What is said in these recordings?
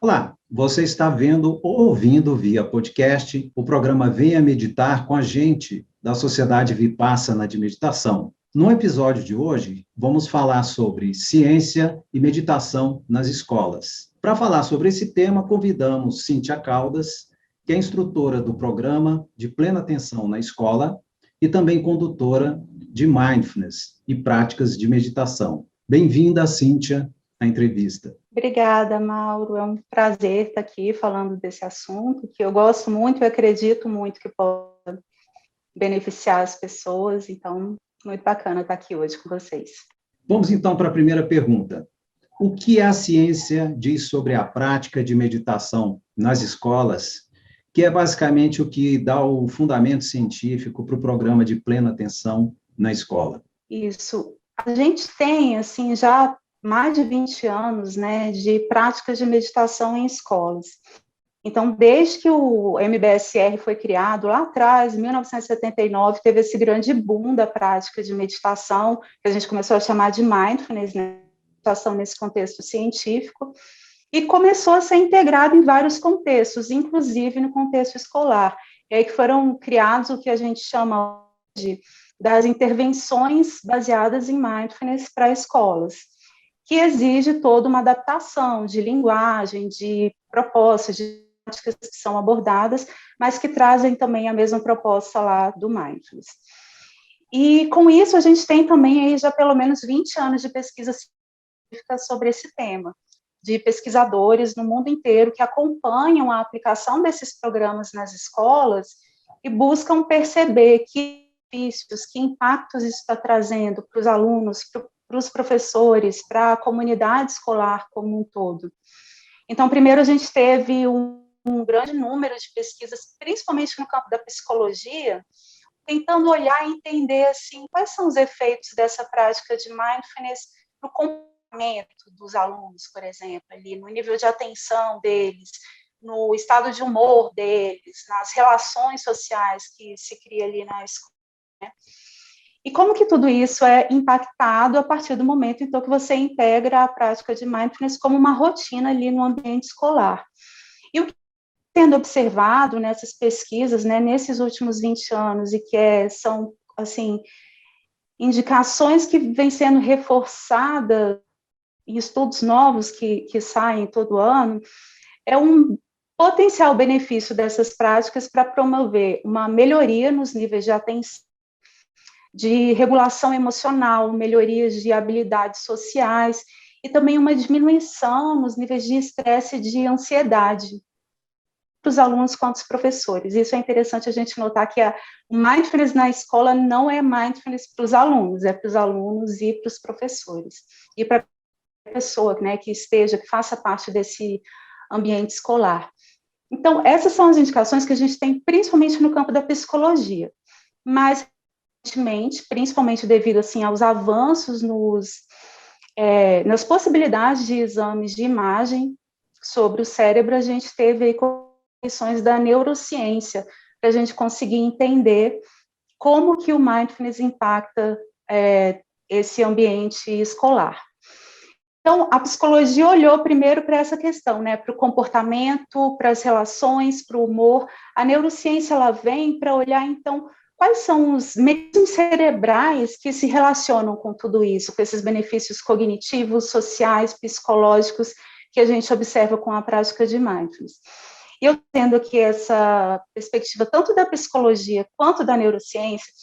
Olá, você está vendo ou ouvindo via podcast o programa Venha Meditar com a gente, da Sociedade Vipassana de Meditação. No episódio de hoje, vamos falar sobre ciência e meditação nas escolas. Para falar sobre esse tema, convidamos Cíntia Caldas, que é instrutora do programa de Plena Atenção na Escola e também condutora de Mindfulness e práticas de meditação. Bem-vinda, Cíntia, à entrevista. Obrigada, Mauro. É um prazer estar aqui falando desse assunto, que eu gosto muito e acredito muito que possa beneficiar as pessoas. Então, muito bacana estar aqui hoje com vocês. Vamos então para a primeira pergunta. O que a ciência diz sobre a prática de meditação nas escolas, que é basicamente o que dá o fundamento científico para o programa de Plena Atenção na escola? Isso. A gente tem, assim, já mais de 20 anos, né, de práticas de meditação em escolas. Então, desde que o MBSR foi criado lá atrás, em 1979, teve esse grande boom da prática de meditação, que a gente começou a chamar de mindfulness, né, meditação nesse contexto científico, e começou a ser integrado em vários contextos, inclusive no contexto escolar. E aí que foram criados o que a gente chama de das intervenções baseadas em mindfulness para escolas, que exige toda uma adaptação de linguagem, de propostas, de práticas que são abordadas, mas que trazem também a mesma proposta lá do mindfulness. E com isso a gente tem também aí já pelo menos 20 anos de pesquisa científica sobre esse tema, de pesquisadores no mundo inteiro que acompanham a aplicação desses programas nas escolas e buscam perceber que benefícios, que impactos isso está trazendo para os alunos, para os professores, para a comunidade escolar como um todo. Então, primeiro a gente teve um grande número de pesquisas, principalmente no campo da psicologia, tentando olhar e entender assim, quais são os efeitos dessa prática de mindfulness no comportamento dos alunos, por exemplo, ali no nível de atenção deles, no estado de humor deles, nas relações sociais que se cria ali na escola, né? E como que tudo isso é impactado a partir do momento, então, que você integra a prática de mindfulness como uma rotina ali no ambiente escolar. E o que sendo observado nessas pesquisas, né, nesses últimos 20 anos, e que são, assim, indicações que vêm sendo reforçadas em estudos novos que saem todo ano, é um potencial benefício dessas práticas para promover uma melhoria nos níveis de atenção, de regulação emocional, melhorias de habilidades sociais e também uma diminuição nos níveis de estresse e de ansiedade para os alunos quanto os professores. Isso é interessante a gente notar que o mindfulness na escola não é mindfulness para os alunos, é para os alunos e para os professores. E para a pessoa, né, que faça parte desse ambiente escolar. Então, essas são as indicações que a gente tem, principalmente no campo da psicologia. Mas, principalmente devido assim, aos avanços nas possibilidades de exames de imagem sobre o cérebro, a gente teve aí questões da neurociência, para a gente conseguir entender como que o mindfulness impacta esse ambiente escolar. Então, a psicologia olhou primeiro para essa questão, né, para o comportamento, para as relações, para o humor. A neurociência ela vem para olhar, então, quais são os mecanismos cerebrais que se relacionam com tudo isso, com esses benefícios cognitivos, sociais, psicológicos que a gente observa com a prática de mindfulness. E eu tendo aqui essa perspectiva tanto da psicologia quanto da neurociência,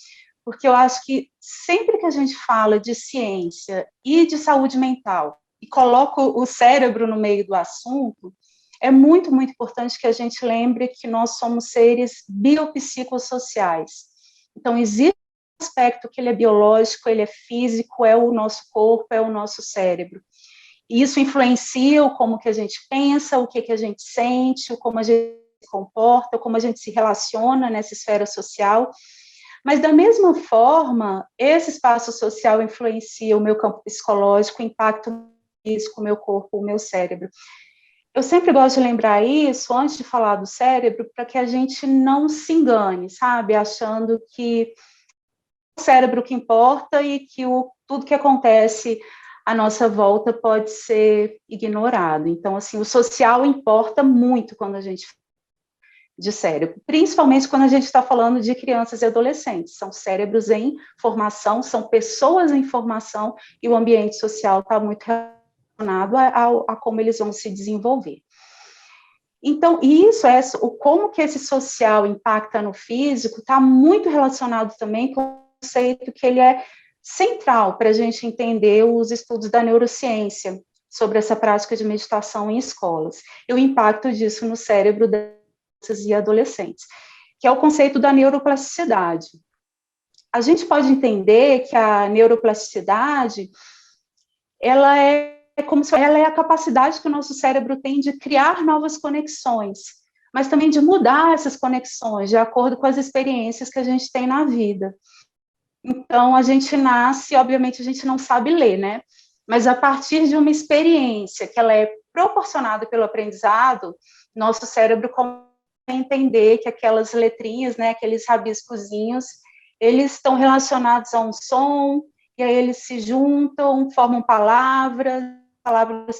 porque eu acho que sempre que a gente fala de ciência e de saúde mental e coloca o cérebro no meio do assunto, é muito, muito importante que a gente lembre que nós somos seres biopsicossociais. Então, existe um aspecto que ele é biológico, ele é físico, é o nosso corpo, é o nosso cérebro. E isso influencia o como que a gente pensa, o que a gente sente, o como a gente se comporta, como a gente se relaciona nessa esfera social. Mas, da mesma forma, esse espaço social influencia o meu campo psicológico, impacta o físico, o meu corpo, o meu cérebro. Eu sempre gosto de lembrar isso antes de falar do cérebro, para que a gente não se engane, sabe? Achando que é o cérebro que importa e que tudo que acontece à nossa volta pode ser ignorado. Então, assim, o social importa muito quando a gente de cérebro, principalmente quando a gente está falando de crianças e adolescentes. São cérebros em formação, são pessoas em formação, e o ambiente social está muito relacionado a como eles vão se desenvolver. Então, isso é o como que esse social impacta no físico, está muito relacionado também com o conceito que ele é central para a gente entender os estudos da neurociência sobre essa prática de meditação em escolas, e o impacto disso no cérebro e adolescentes, que é o conceito da neuroplasticidade. A gente pode entender que a neuroplasticidade, ela é como se ela é a capacidade que o nosso cérebro tem de criar novas conexões, mas também de mudar essas conexões de acordo com as experiências que a gente tem na vida. Então, a gente nasce, obviamente, a gente não sabe ler, né? Mas a partir de uma experiência que ela é proporcionada pelo aprendizado, nosso cérebro começa entender que aquelas letrinhas, né, aqueles rabiscozinhos, eles estão relacionados a um som, e aí eles se juntam, formam palavras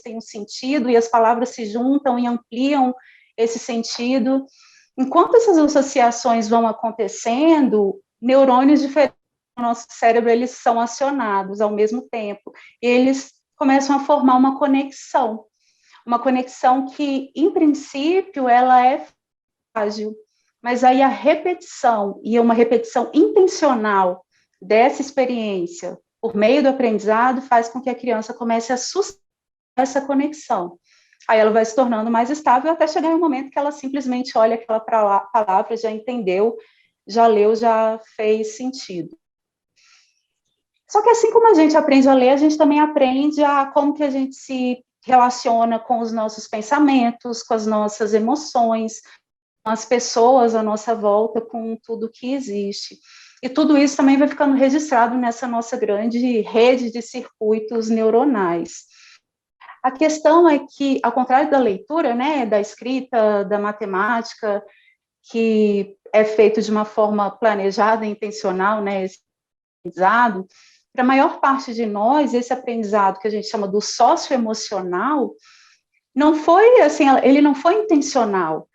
têm um sentido, e as palavras se juntam e ampliam esse sentido. Enquanto essas associações vão acontecendo, neurônios diferentes no nosso cérebro, eles são acionados ao mesmo tempo, e eles começam a formar uma conexão que, em princípio, ela é ágil, mas aí a repetição, e uma repetição intencional dessa experiência, por meio do aprendizado, faz com que a criança comece a sustentar essa conexão. Aí ela vai se tornando mais estável até chegar em um momento que ela simplesmente olha aquela palavra, já entendeu, já leu, já fez sentido. Só que assim como a gente aprende a ler, a gente também aprende a como que a gente se relaciona com os nossos pensamentos, com as nossas emoções, as pessoas à nossa volta, com tudo que existe. E tudo isso também vai ficando registrado nessa nossa grande rede de circuitos neuronais. A questão é que, ao contrário da leitura, né, da escrita, da matemática, que é feito de uma forma planejada e intencional, né, esse aprendizado, para a maior parte de nós, esse aprendizado que a gente chama do socioemocional, não foi assim, ele não foi intencional.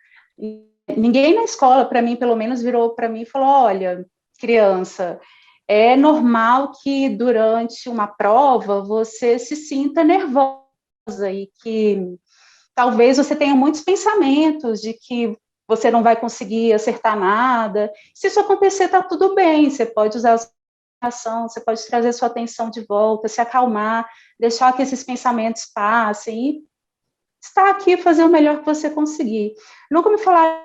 Ninguém na escola, para mim, pelo menos, virou para mim e falou: olha, criança, é normal que durante uma prova você se sinta nervosa e que talvez você tenha muitos pensamentos de que você não vai conseguir acertar nada. Se isso acontecer, está tudo bem, você pode usar a sua atenção, você pode trazer sua atenção de volta, se acalmar, deixar que esses pensamentos passem e estar aqui, fazer o melhor que você conseguir. Nunca me falaram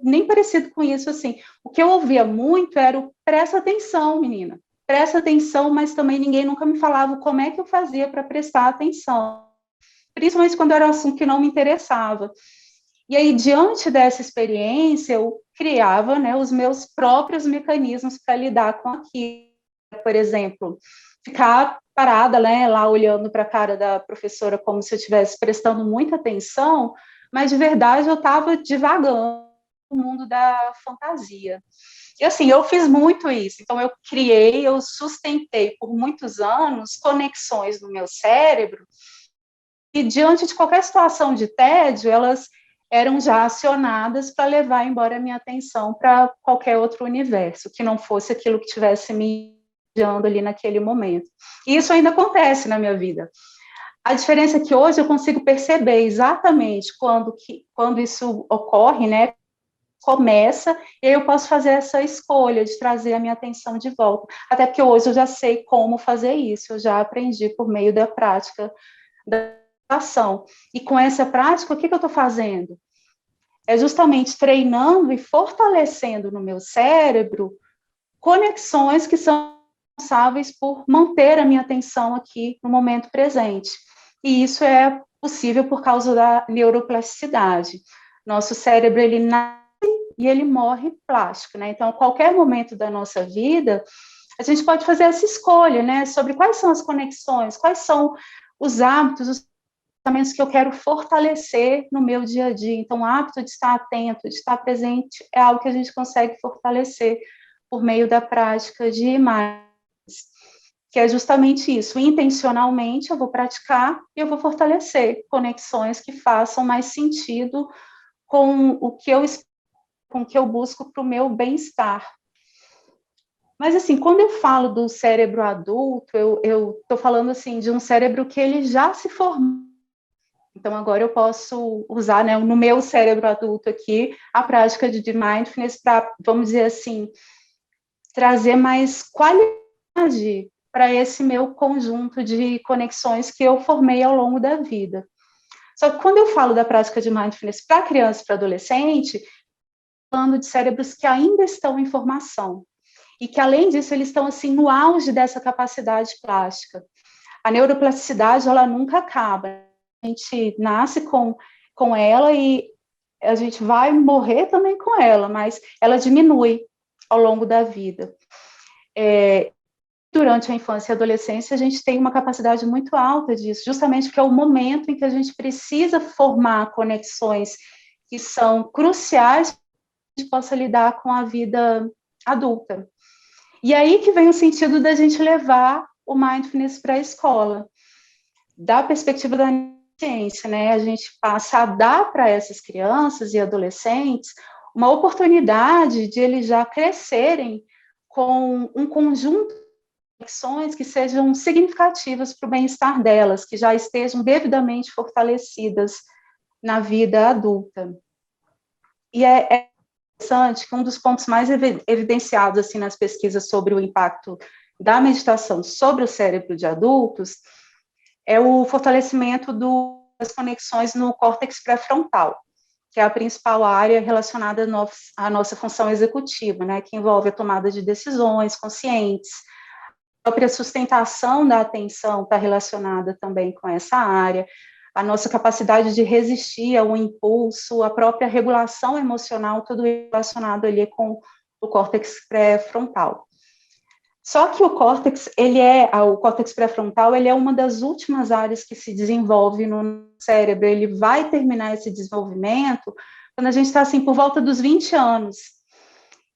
nem parecido com isso, assim. O que eu ouvia muito era o presta atenção, menina. Presta atenção, mas também ninguém nunca me falava como é que eu fazia para prestar atenção. Principalmente quando era um assunto que não me interessava. E aí, diante dessa experiência, eu criava, né, os meus próprios mecanismos para lidar com aquilo. Por exemplo, ficar parada, né, lá olhando para a cara da professora como se eu estivesse prestando muita atenção, mas de verdade eu estava divagando no mundo da fantasia. E assim, eu fiz muito isso, então eu sustentei por muitos anos conexões no meu cérebro, e diante de qualquer situação de tédio, elas eram já acionadas para levar embora a minha atenção para qualquer outro universo, que não fosse aquilo que estivesse me guiando ali naquele momento. E isso ainda acontece na minha vida. A diferença é que hoje eu consigo perceber exatamente quando isso ocorre, né? Começa, e aí eu posso fazer essa escolha de trazer a minha atenção de volta. Até porque hoje eu já sei como fazer isso, eu já aprendi por meio da prática da ação. E com essa prática, o que eu estou fazendo? É justamente treinando e fortalecendo no meu cérebro conexões que são responsáveis por manter a minha atenção aqui no momento presente. E isso é possível por causa da neuroplasticidade. Nosso cérebro, ele nasce e ele morre plástico, né? Então, a qualquer momento da nossa vida, a gente pode fazer essa escolha, né? Sobre quais são as conexões, quais são os hábitos, os pensamentos que eu quero fortalecer no meu dia a dia. Então, o hábito de estar atento, de estar presente, é algo que a gente consegue fortalecer por meio da prática de imagens. que é justamente isso, intencionalmente eu vou praticar e eu vou fortalecer conexões que façam mais sentido com com o que eu busco para o meu bem-estar. Mas, assim, quando eu falo do cérebro adulto, eu estou falando, assim, de um cérebro que ele já se formou. Então, agora eu posso usar, né, no meu cérebro adulto aqui, a prática de mindfulness para, vamos dizer assim, trazer mais qualidade para esse meu conjunto de conexões que eu formei ao longo da vida. Só que quando eu falo da prática de mindfulness para criança e para adolescente, falando de cérebros que ainda estão em formação e que, além disso, eles estão assim no auge dessa capacidade plástica. A neuroplasticidade, ela nunca acaba. A gente nasce com ela e a gente vai morrer também com ela, mas ela diminui ao longo da vida. Durante a infância e adolescência, a gente tem uma capacidade muito alta disso, justamente porque é o momento em que a gente precisa formar conexões que são cruciais para que a gente possa lidar com a vida adulta. E aí que vem o sentido da gente levar o mindfulness para a escola. Da perspectiva da ciência, né? A gente passa a dar para essas crianças e adolescentes uma oportunidade de eles já crescerem com um conjunto de conexões que sejam significativas para o bem-estar delas, que já estejam devidamente fortalecidas na vida adulta. E é interessante que um dos pontos mais evidenciados assim nas pesquisas sobre o impacto da meditação sobre o cérebro de adultos é o fortalecimento das conexões no córtex pré-frontal, que é a principal área relacionada à nossa função executiva, né, que envolve a tomada de decisões conscientes. A própria sustentação da atenção está relacionada também com essa área, a nossa capacidade de resistir ao impulso, a própria regulação emocional, tudo relacionado ali com o córtex pré-frontal. Só que o córtex pré-frontal, ele é uma das últimas áreas que se desenvolve no cérebro. Ele vai terminar esse desenvolvimento quando a gente está assim por volta dos 20 anos.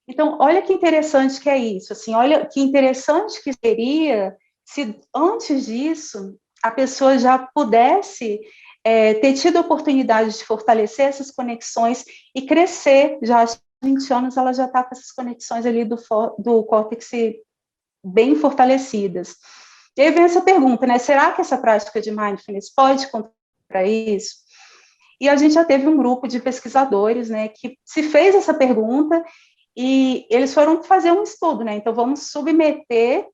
Então, olha que interessante que é isso. Assim, olha que interessante que seria se antes disso a pessoa já pudesse ter tido a oportunidade de fortalecer essas conexões e crescer. Já aos 20 anos ela já está com essas conexões ali do córtex bem fortalecidas. E aí vem essa pergunta, né? Será que essa prática de mindfulness pode contribuir para isso? E a gente já teve um grupo de pesquisadores, né, que se fez essa pergunta e eles foram fazer um estudo, né? Então vamos submeter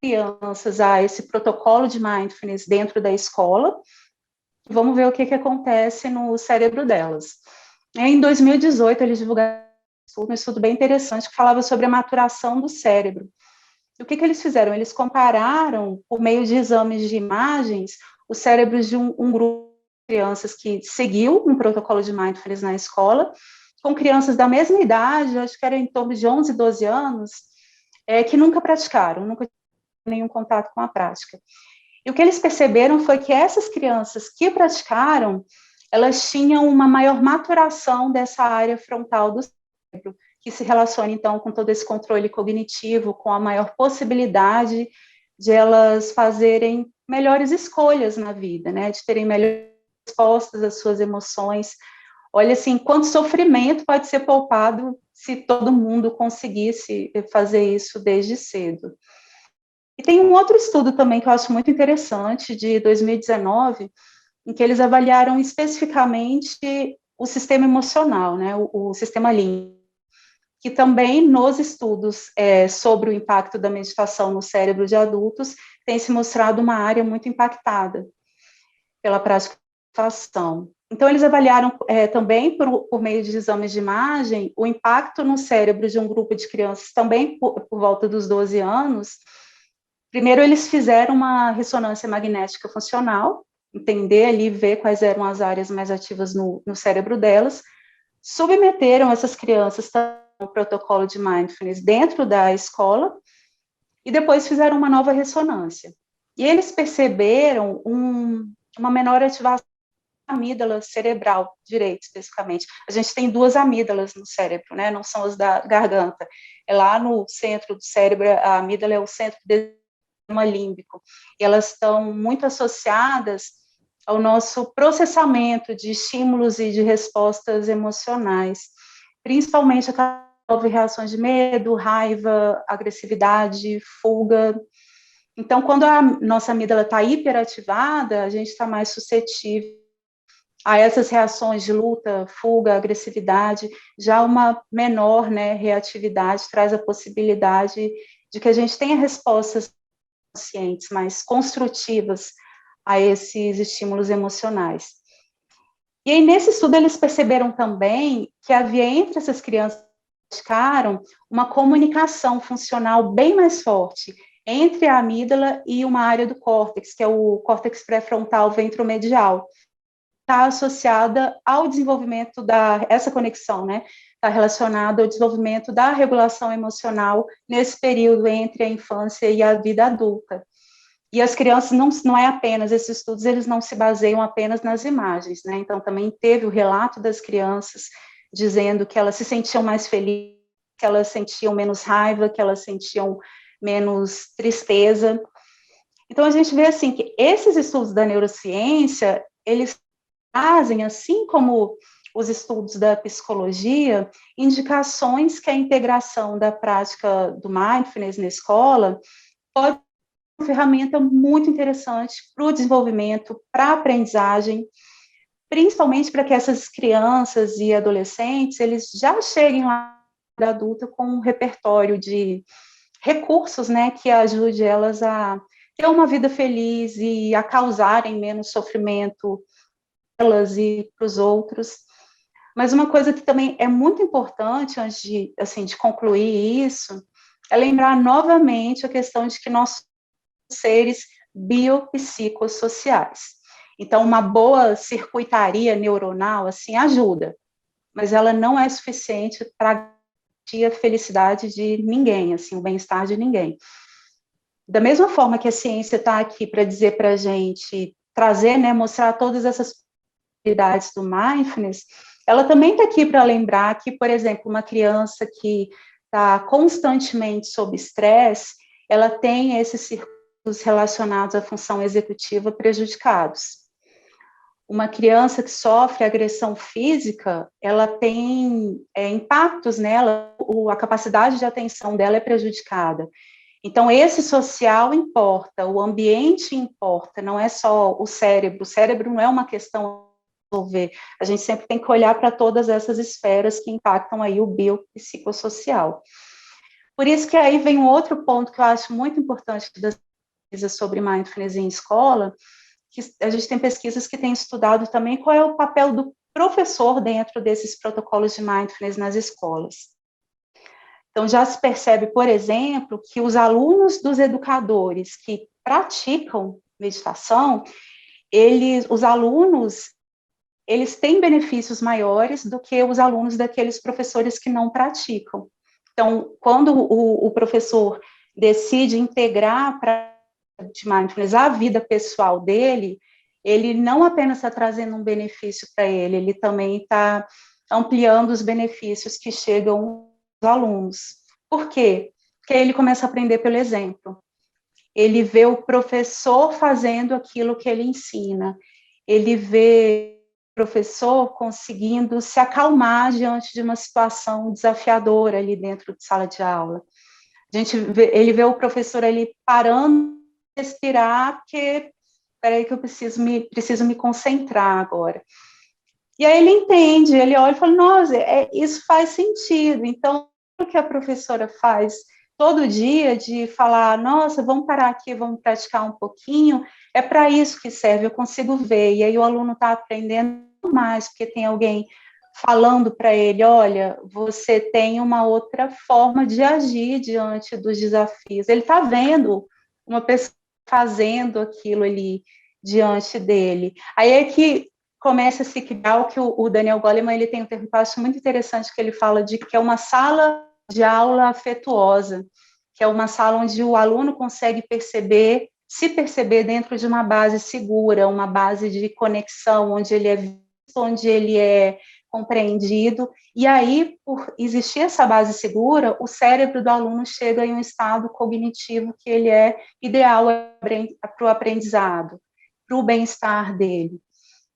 crianças a esse protocolo de mindfulness dentro da escola. Vamos ver o que acontece no cérebro delas. Em 2018 eles divulgaram um estudo bem interessante que falava sobre a maturação do cérebro. O que eles fizeram? Eles compararam, por meio de exames de imagens, os cérebros de um grupo de crianças que seguiu um protocolo de mindfulness na escola, com crianças da mesma idade, acho que era em torno de 11, 12 anos, que nunca praticaram, nunca tiveram nenhum contato com a prática. E o que eles perceberam foi que essas crianças que praticaram, elas tinham uma maior maturação dessa área frontal do cérebro, que se relaciona, então, com todo esse controle cognitivo, com a maior possibilidade de elas fazerem melhores escolhas na vida, né, de terem melhores respostas às suas emoções. Olha, assim, quanto sofrimento pode ser poupado se todo mundo conseguisse fazer isso desde cedo. E tem um outro estudo também que eu acho muito interessante, de 2019, em que eles avaliaram especificamente o sistema emocional, né, o sistema límbico, que também nos estudos sobre o impacto da meditação no cérebro de adultos tem se mostrado uma área muito impactada pela prática de meditação. Então, eles avaliaram também, por meio de exames de imagem, o impacto no cérebro de um grupo de crianças também por volta dos 12 anos. Primeiro, eles fizeram uma ressonância magnética funcional, entender ali, ver quais eram as áreas mais ativas no cérebro delas, submeteram essas crianças ao protocolo de mindfulness dentro da escola e depois fizeram uma nova ressonância. E eles perceberam uma menor ativação da amígdala cerebral direita, especificamente. A gente tem duas amígdalas no cérebro, né? Não são as da garganta. É lá no centro do cérebro, a amígdala é o centro de límbico. E elas estão muito associadas ao nosso processamento de estímulos e de respostas emocionais, principalmente aquelas reações de medo, raiva, agressividade, fuga. Então, quando a nossa amígdala está hiperativada, a gente está mais suscetível a essas reações de luta, fuga, agressividade. Já uma menor, né, reatividade traz a possibilidade de que a gente tenha respostas conscientes, mais construtivas a esses estímulos emocionais. E aí, nesse estudo, eles perceberam também que havia entre essas crianças que praticaram uma comunicação funcional bem mais forte entre a amígdala e uma área do córtex, que é o córtex pré-frontal ventromedial, está associada ao desenvolvimento essa conexão, né? Está relacionada ao desenvolvimento da regulação emocional nesse período entre a infância e a vida adulta. E as crianças, não é apenas, esses estudos, eles não se baseiam apenas nas imagens, né? Então, também teve o relato das crianças dizendo que elas se sentiam mais felizes, que elas sentiam menos raiva, que elas sentiam menos tristeza. Então, a gente vê, assim, que esses estudos da neurociência, eles trazem, assim como os estudos da psicologia, indicações que a integração da prática do mindfulness na escola pode ser uma ferramenta muito interessante para o desenvolvimento, para a aprendizagem, principalmente para que essas crianças e adolescentes, eles já cheguem lá na adulta com um repertório de recursos, né, que ajude elas a ter uma vida feliz e a causarem menos sofrimento elas e para os outros. Mas uma coisa que também é muito importante, antes de, assim, de concluir isso, é lembrar novamente a questão de que nós somos seres biopsicossociais. Então, uma boa circuitaria neuronal, assim, ajuda, mas ela não é suficiente para garantir a felicidade de ninguém, assim, o bem-estar de ninguém. Da mesma forma que a ciência está aqui para dizer para a gente, trazer, né, mostrar todas essas possibilidades do mindfulness, ela também está aqui para lembrar que, por exemplo, uma criança que está constantemente sob estresse, ela tem esses circuitos relacionados à função executiva prejudicados. Uma criança que sofre agressão física, ela tem impactos nela, a capacidade de atenção dela é prejudicada. Então, esse social importa, o ambiente importa, não é só o cérebro não é uma questão a resolver, a gente sempre tem que olhar para todas essas esferas que impactam aí o biopsicossocial. Por isso que aí vem um outro ponto que eu acho muito importante das pesquisas sobre mindfulness em escola, que a gente tem pesquisas que têm estudado também qual é o papel do professor dentro desses protocolos de mindfulness nas escolas. Então, já se percebe, por exemplo, que os alunos dos educadores que praticam meditação, os alunos, eles têm benefícios maiores do que os alunos daqueles professores que não praticam. Então, quando o professor decide integrar a prática de mindfulness à vida pessoal dele, ele não apenas está trazendo um benefício para ele também está ampliando os benefícios que chegam aos alunos. Por quê? Porque ele começa a aprender pelo exemplo. Ele vê o professor fazendo aquilo que ele ensina. Ele vê o professor conseguindo se acalmar diante de uma situação desafiadora ali dentro de sala de aula. Ele vê o professor ali parando de respirar, porque, peraí que eu preciso me concentrar agora. E aí ele entende, ele olha e fala, nossa, isso faz sentido. Então, o que a professora faz todo dia de falar, nossa, vamos parar aqui, vamos praticar um pouquinho, é para isso que serve, eu consigo ver. E aí o aluno está aprendendo mais, porque tem alguém falando para ele, olha, você tem uma outra forma de agir diante dos desafios. Ele está vendo uma pessoa fazendo aquilo ali diante dele. Aí é que começa a se criar o que o Daniel Goleman, ele tem um termo que eu acho muito interessante, que ele fala de que é uma sala de aula afetuosa, que é uma sala onde o aluno consegue se perceber dentro de uma base segura, uma base de conexão, onde ele é visto, onde ele é compreendido, e aí, por existir essa base segura, o cérebro do aluno chega em um estado cognitivo que ele é ideal para o aprendizado, para o bem-estar dele.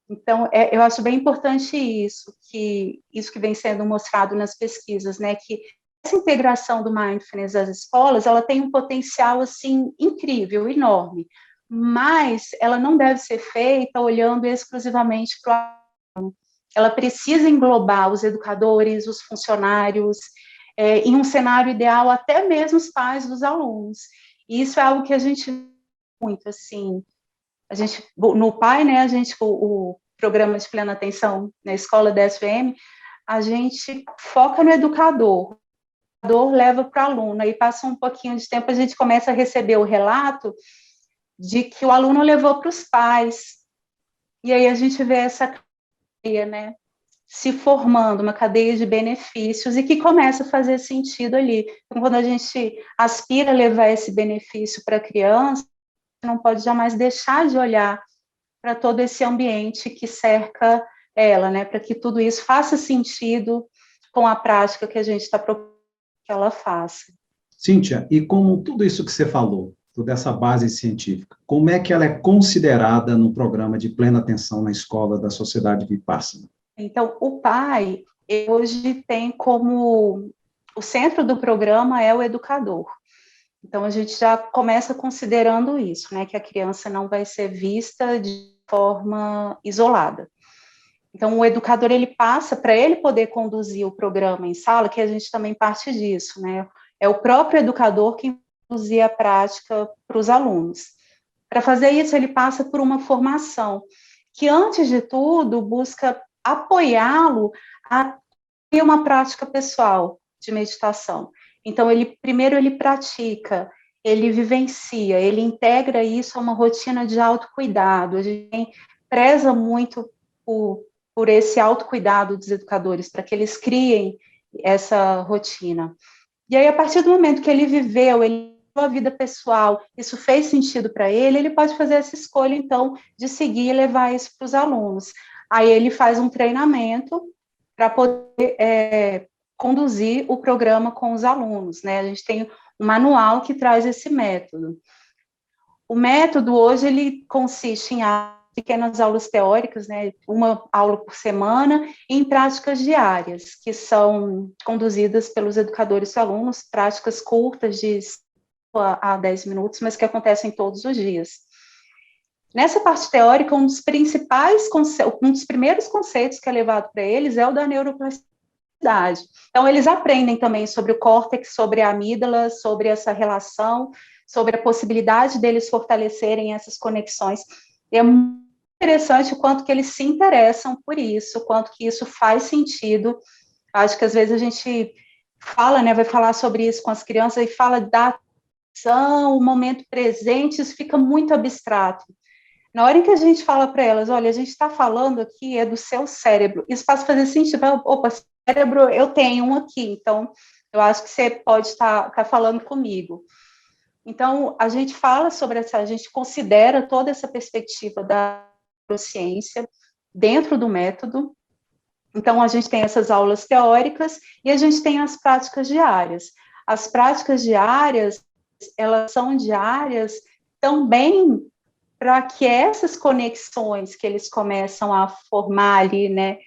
Então, eu acho bem importante isso que vem sendo mostrado nas pesquisas, né, que essa integração do mindfulness às escolas, ela tem um potencial, assim, incrível, enorme, mas ela não deve ser feita olhando exclusivamente para o, ela precisa englobar os educadores, os funcionários, em um cenário ideal, até mesmo os pais dos alunos. E isso é algo que a gente muito, assim, a gente, no PAI, né, o programa de plena atenção na escola da SVM, a gente foca no educador, o educador leva para o aluno, aí passa um pouquinho de tempo, a gente começa a receber o relato de que o aluno levou para os pais, e aí a gente vê essa cadeia, né, se formando, uma cadeia de benefícios, e que começa a fazer sentido ali. Então, quando a gente aspira a levar esse benefício para a criança, não pode jamais deixar de olhar para todo esse ambiente que cerca ela, né, para que tudo isso faça sentido com a prática que a gente está propondo que ela faça. Cíntia, e com tudo isso que você falou, toda essa base científica, como é que ela é considerada no programa de plena atenção na escola da Sociedade Vipassana? Então, o PAI, hoje tem como o centro do programa é o educador. Então, a gente já começa considerando isso, né, que a criança não vai ser vista de forma isolada. Então, o educador, ele passa, para ele poder conduzir o programa em sala, que a gente também parte disso, né, é o próprio educador que conduzir a prática para os alunos. Para fazer isso, ele passa por uma formação, que, antes de tudo, busca apoiá-lo a ter uma prática pessoal de meditação. Então, primeiro ele pratica, ele vivencia, ele integra isso a uma rotina de autocuidado. A gente preza muito por esse autocuidado dos educadores, para que eles criem essa rotina. E aí, a partir do momento que ele viveu, ele a vida pessoal, isso fez sentido para ele, ele pode fazer essa escolha, então, de seguir e levar isso para os alunos. Aí ele faz um treinamento para poder conduzir o programa com os alunos, né? A gente tem um manual que traz esse método. O método, hoje, ele consiste em pequenas aulas teóricas, né, uma aula por semana, e em práticas diárias, que são conduzidas pelos educadores e alunos, práticas curtas de 5 a 10 minutos, mas que acontecem todos os dias. Nessa parte teórica, um dos primeiros conceitos que é levado para eles é o da neuroplasticidade. Então, eles aprendem também sobre o córtex, sobre a amígdala, sobre essa relação, sobre a possibilidade deles fortalecerem essas conexões. E é muito interessante o quanto que eles se interessam por isso, o quanto que isso faz sentido. Acho que às vezes a gente fala, né, vai falar sobre isso com as crianças e fala da ação, o momento presente, isso fica muito abstrato. Na hora em que a gente fala para elas, olha, a gente está falando aqui do seu cérebro, isso faz fazer sentido. Opa, cérebro, eu tenho um aqui, então eu acho que você pode estar falando comigo. Então, a gente fala sobre a gente considera toda essa perspectiva da neurociência dentro do método. Então, a gente tem essas aulas teóricas e a gente tem as práticas diárias. As práticas diárias, elas são diárias também para que essas conexões que eles começam a formar ali, né,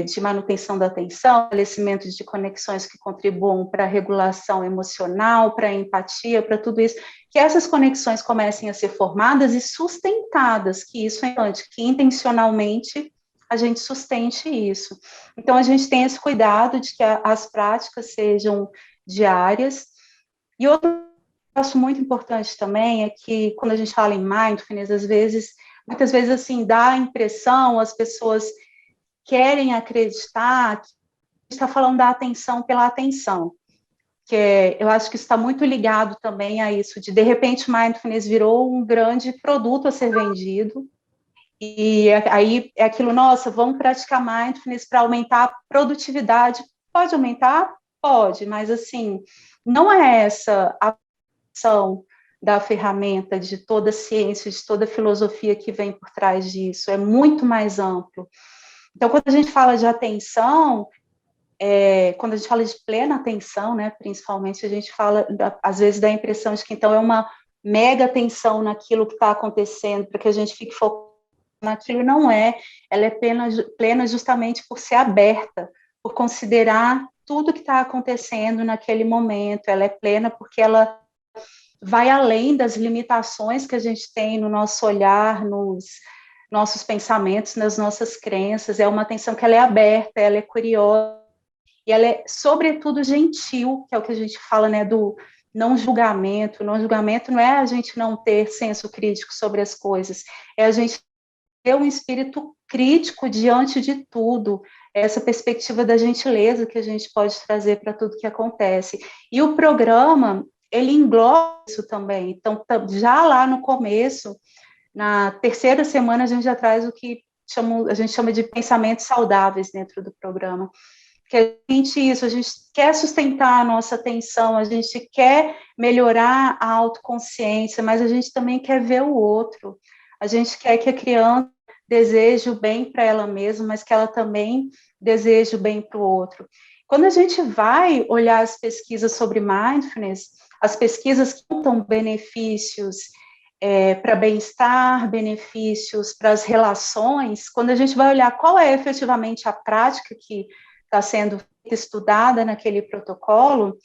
de manutenção da atenção, estabelecimento de conexões que contribuam para a regulação emocional, para a empatia, para tudo isso, que essas conexões comecem a ser formadas e sustentadas, que isso é importante, que intencionalmente a gente sustente isso. Então, a gente tem esse cuidado de que as práticas sejam diárias. E outro que eu acho muito importante também é que, quando a gente fala em mindfulness, muitas vezes, assim, dá a impressão, as pessoas querem acreditar que a gente está falando da atenção pela atenção, eu acho que isso está muito ligado também a isso, de repente, mindfulness virou um grande produto a ser vendido, e aí é aquilo, nossa, vamos praticar mindfulness para aumentar a produtividade. Pode aumentar? Pode, mas assim, não é essa a ação da ferramenta, de toda a ciência, de toda a filosofia que vem por trás disso, é muito mais amplo. Então, quando a gente fala de atenção, quando a gente fala de plena atenção, né, principalmente, a gente fala, às vezes, da impressão de que, então, é uma mega atenção naquilo que está acontecendo, para que a gente fique focado naquilo, não é. Ela é plena justamente por ser aberta, por considerar tudo que está acontecendo naquele momento. Ela é plena porque ela vai além das limitações que a gente tem no nosso olhar, nos nossos pensamentos, nas nossas crenças. É uma atenção que ela é aberta, ela é curiosa, e ela é, sobretudo, gentil, que é o que a gente fala, né, do não julgamento. Não julgamento não é a gente não ter senso crítico sobre as coisas, é a gente ter um espírito crítico diante de tudo, essa perspectiva da gentileza que a gente pode trazer para tudo que acontece. E o programa, ele engloba isso também. Então, já lá no começo, na terceira semana, a gente já traz o que a gente chama de pensamentos saudáveis dentro do programa. Que a gente quer sustentar a nossa atenção, a gente quer melhorar a autoconsciência, mas a gente também quer ver o outro. A gente quer que a criança deseje o bem para ela mesma, mas que ela também deseje o bem para o outro. Quando a gente vai olhar as pesquisas sobre mindfulness, as pesquisas que contam benefícios para bem-estar, benefícios para as relações, quando a gente vai olhar qual é efetivamente a prática que está sendo estudada naquele protocolo,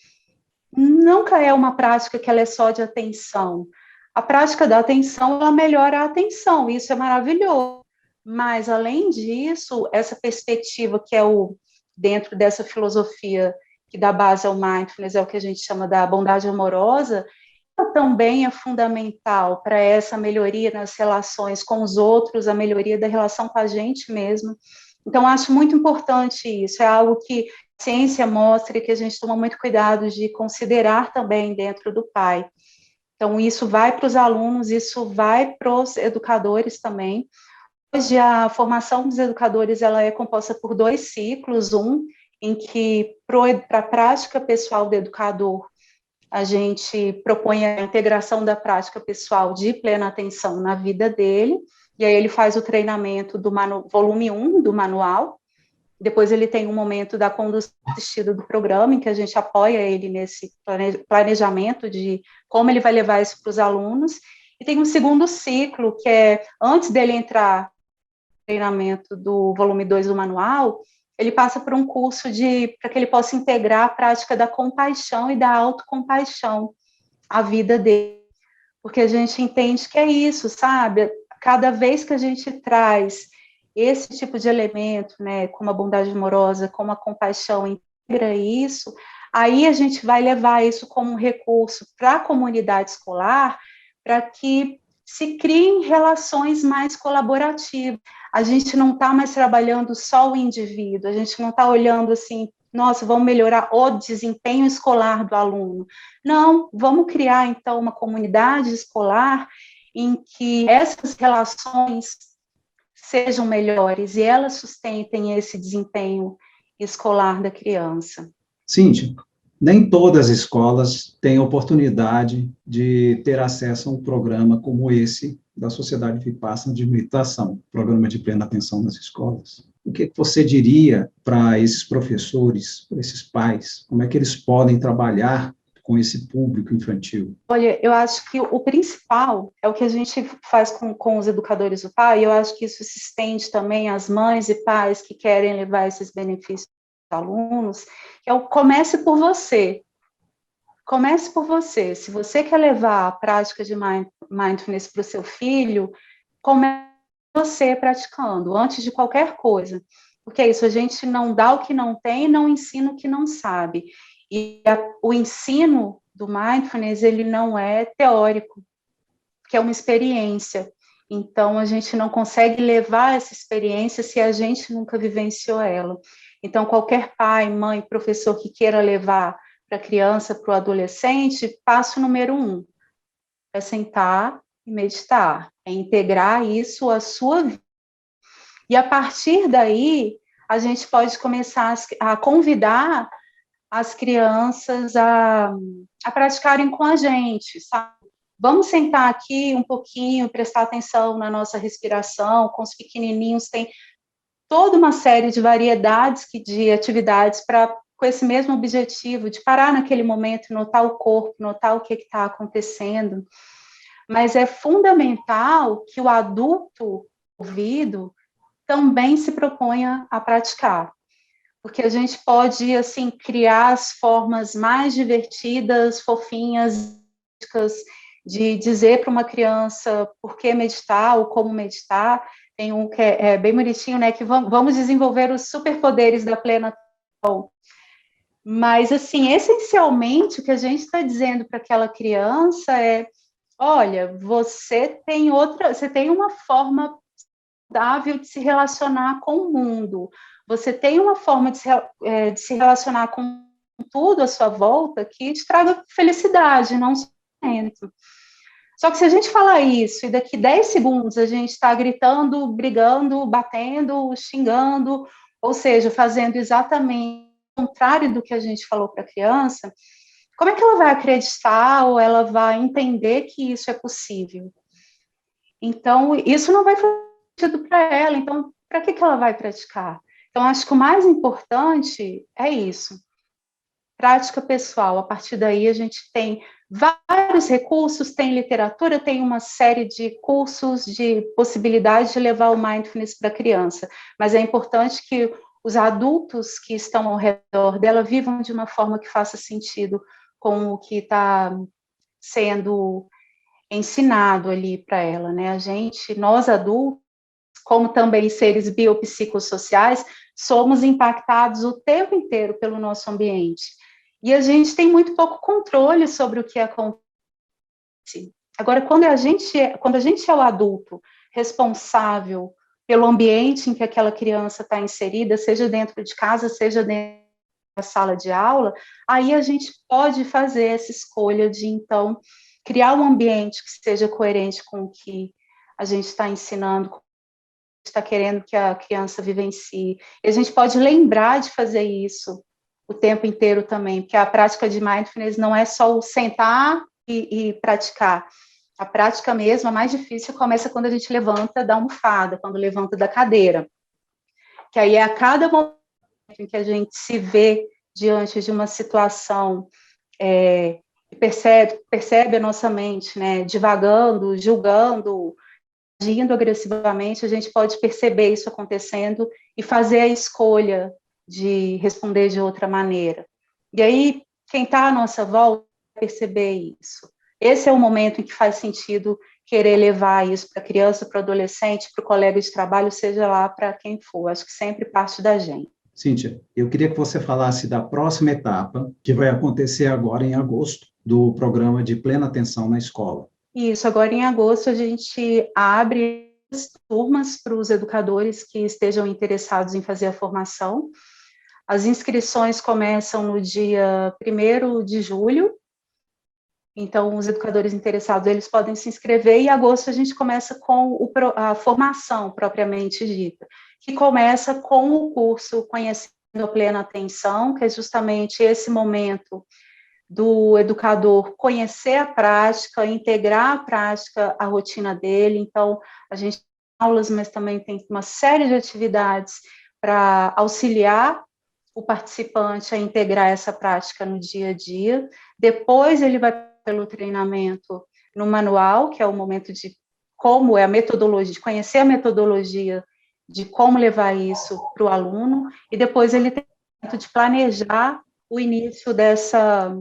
nunca é uma prática que ela é só de atenção. A prática da atenção, ela melhora a atenção, isso é maravilhoso. Mas, além disso, essa perspectiva que é dentro dessa filosofia que dá base ao mindfulness, é o que a gente chama da bondade amorosa, ela também é fundamental para essa melhoria nas relações com os outros, a melhoria da relação com a gente mesmo. Então, acho muito importante isso, é algo que a ciência mostra e que a gente toma muito cuidado de considerar também dentro do pai. Então, isso vai para os alunos, isso vai para os educadores também. Hoje, a formação dos educadores ela é composta por 2 ciclos, um em que, para a prática pessoal do educador, a gente propõe a integração da prática pessoal de plena atenção na vida dele, e aí ele faz o treinamento do volume 1 do manual, depois ele tem um momento da condução assistida do programa, em que a gente apoia ele nesse planejamento de como ele vai levar isso para os alunos, e tem um segundo ciclo, que é antes dele entrar no treinamento do volume 2 do manual, ele passa por um curso para que ele possa integrar a prática da compaixão e da autocompaixão à vida dele, porque a gente entende que é isso, sabe? Cada vez que a gente traz esse tipo de elemento, né, como a bondade amorosa, como a compaixão, integra isso, aí a gente vai levar isso como um recurso para a comunidade escolar, para que se criem relações mais colaborativas. A gente não está mais trabalhando só o indivíduo, a gente não está olhando assim, nossa, vamos melhorar o desempenho escolar do aluno. Não, vamos criar, então, uma comunidade escolar em que essas relações sejam melhores e elas sustentem esse desempenho escolar da criança. Cíntia, nem todas as escolas têm oportunidade de ter acesso a um programa como esse da Sociedade Vipassana de Meditação, programa de plena atenção nas escolas. O que você diria para esses professores, para esses pais? Como é que eles podem trabalhar com esse público infantil? Olha, eu acho que o principal é o que a gente faz com os educadores do pai, e eu acho que isso se estende também às mães e pais que querem levar esses benefícios aos alunos, que é o comece por você. Comece por você. Se você quer levar a prática de mindfulness para o seu filho, comece você praticando, antes de qualquer coisa. Porque é isso, a gente não dá o que não tem, não ensina o que não sabe. E o ensino do mindfulness, ele não é teórico, que é uma experiência. Então, a gente não consegue levar essa experiência se a gente nunca vivenciou ela. Então, qualquer pai, mãe, professor que queira levar para a criança, para o adolescente, passo número 1 é sentar e meditar, é integrar isso à sua vida. E a partir daí, a gente pode começar a convidar as crianças a praticarem com a gente, sabe? Vamos sentar aqui um pouquinho, prestar atenção na nossa respiração, com os pequenininhos toda uma série de variedades de atividades com esse mesmo objetivo, de parar naquele momento, notar o corpo, notar o que está acontecendo. Mas é fundamental que o adulto ouvido também se proponha a praticar, porque a gente pode, assim, criar as formas mais divertidas, fofinhas, de dizer para uma criança por que meditar ou como meditar. Tem um que é bem bonitinho, né, que vamos desenvolver os superpoderes da plena atenção. Mas, assim, essencialmente, o que a gente está dizendo para aquela criança é: olha, você tem uma forma saudável de se relacionar com o mundo, você tem uma forma de se relacionar com tudo à sua volta que te traga felicidade, não sofrimento. Só que se a gente falar isso e daqui 10 segundos a gente está gritando, brigando, batendo, xingando, ou seja, fazendo exatamente o contrário do que a gente falou para a criança, como é que ela vai acreditar ou ela vai entender que isso é possível? Então, isso não vai fazer sentido para ela. Então, para que ela vai praticar? Então, acho que o mais importante é isso. Prática pessoal. A partir daí, a gente tem vários recursos, tem literatura, tem uma série de cursos, de possibilidades de levar o mindfulness para a criança. Mas é importante que os adultos que estão ao redor dela vivam de uma forma que faça sentido com o que está sendo ensinado ali para ela, né? Nós adultos, como também seres biopsicossociais, somos impactados o tempo inteiro pelo nosso ambiente. E a gente tem muito pouco controle sobre o que acontece. Agora, quando a gente é o adulto responsável pelo ambiente em que aquela criança está inserida, seja dentro de casa, seja dentro da sala de aula, aí a gente pode fazer essa escolha de, então, criar um ambiente que seja coerente com o que a gente está ensinando, está querendo que a criança vivencie. E a gente pode lembrar de fazer isso o tempo inteiro também, porque a prática de mindfulness não é só o sentar e praticar. A prática mesmo, a mais difícil, começa quando a gente levanta da almofada, quando levanta da cadeira. Que aí é a cada momento em que a gente se vê diante de uma situação percebe a nossa mente, né, divagando, julgando, agindo agressivamente, a gente pode perceber isso acontecendo e fazer a escolha de responder de outra maneira. E aí, quem está à nossa volta vai perceber isso. Esse é o momento em que faz sentido querer levar isso para a criança, para o adolescente, para o colega de trabalho, seja lá para quem for. Acho que sempre parte da gente. Cíntia, eu queria que você falasse da próxima etapa, que vai acontecer agora em agosto, do programa de plena atenção na escola. Isso, agora em agosto a gente abre as turmas para os educadores que estejam interessados em fazer a formação. As inscrições começam no dia 1º de julho, então os educadores interessados, eles podem se inscrever, e em agosto a gente começa com a formação propriamente dita, que começa com o curso Conhecendo a Plena Atenção, que é justamente esse momento do educador conhecer a prática, integrar a prática à rotina dele. Então, a gente tem aulas, mas também tem uma série de atividades para auxiliar o participante a integrar essa prática no dia a dia. Depois, ele vai pelo treinamento no manual, que é o momento de como é a metodologia, de conhecer a metodologia de como levar isso para o aluno, e depois ele tem o momento de planejar o início dessa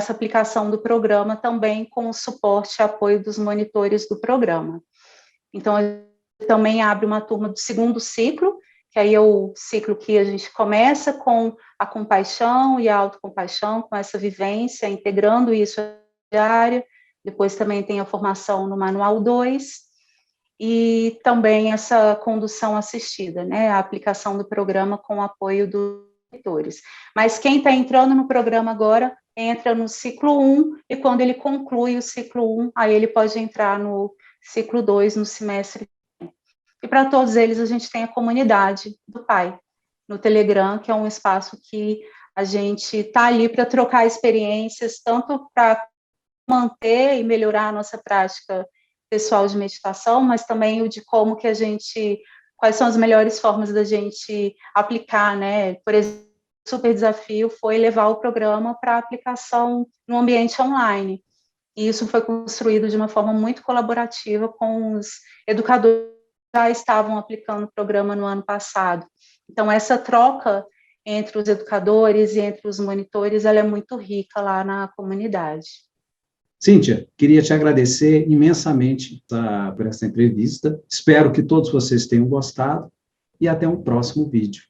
aplicação do programa, também com o suporte e apoio dos monitores do programa. Então, a gente também abre uma turma do segundo ciclo, que aí é o ciclo que a gente começa com a compaixão e a autocompaixão, com essa vivência, integrando isso diária. Depois também tem a formação no Manual 2, e também essa condução assistida, né, a aplicação do programa com o apoio dos monitores. Mas quem está entrando no programa agora entra no ciclo 1, e quando ele conclui o ciclo 1, aí ele pode entrar no ciclo 2, no semestre. E para todos eles a gente tem a comunidade do PAI, no Telegram, que é um espaço que a gente está ali para trocar experiências, tanto para manter e melhorar a nossa prática pessoal de meditação, mas também o de como que a gente quais são as melhores formas da gente aplicar, né? Por exemplo, o super desafio foi levar o programa para aplicação no ambiente online. E isso foi construído de uma forma muito colaborativa com os educadores que já estavam aplicando o programa no ano passado. Então, essa troca entre os educadores e entre os monitores, ela é muito rica lá na comunidade. Cíntia, queria te agradecer imensamente por essa entrevista. Espero que todos vocês tenham gostado e até um próximo vídeo.